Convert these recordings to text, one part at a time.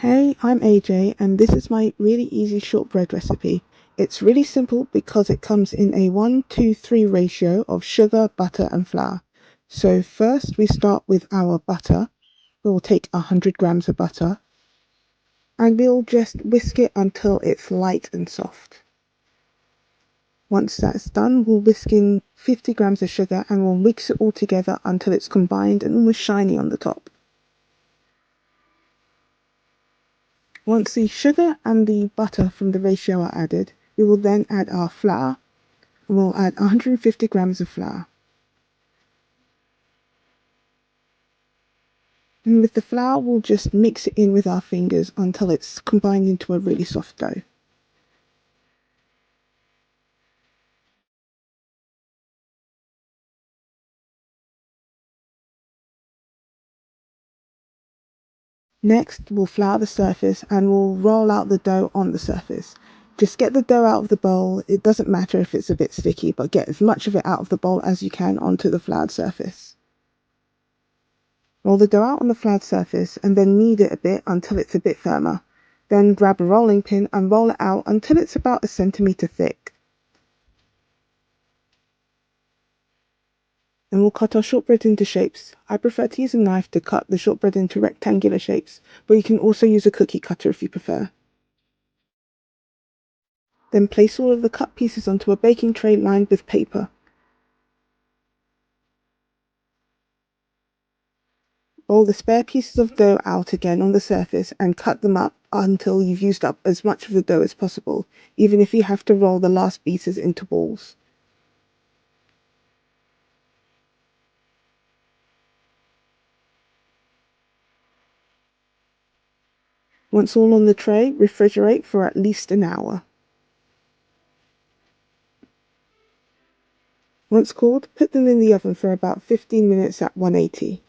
Hey, I'm AJ and this is my really easy shortbread recipe. It's really simple because it comes in a 1:3 ratio of sugar, butter and flour. So first we start with our butter. We'll take 100 grams of butter and we'll just whisk it until it's light and soft. Once that's done, we'll whisk in 50 grams of sugar and we'll mix it all together until it's combined and almost shiny on the top. Once the sugar and the butter from the ratio are added, we will then add our flour. We'll add 150 grams of flour. And with the flour, we'll just mix it in with our fingers until it's combined into a really soft dough. Next, we'll flour the surface and we'll roll out the dough on the surface. Just get the dough out of the bowl. It doesn't matter if it's a bit sticky, but get as much of it out of the bowl as you can onto the floured surface. Roll the dough out on the floured surface and then knead it a bit until it's a bit firmer. Then grab a rolling pin and roll it out until it's about a centimetre thick. Then we'll cut our shortbread into shapes. I prefer to use a knife to cut the shortbread into rectangular shapes, but you can also use a cookie cutter if you prefer. Then place all of the cut pieces onto a baking tray lined with paper. Roll the spare pieces of dough out again on the surface and cut them up until you've used up as much of the dough as possible, even if you have to roll the last pieces into balls. Once all on the tray, refrigerate for at least an hour. Once cooled, put them in the oven for about 15 minutes at 180.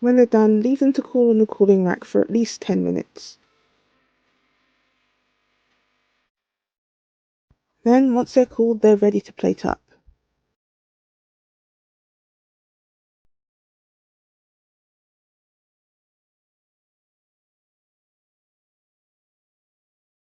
When they're done, leave them to cool on the cooling rack for at least 10 minutes. Then, once they're cooled, they're ready to plate up.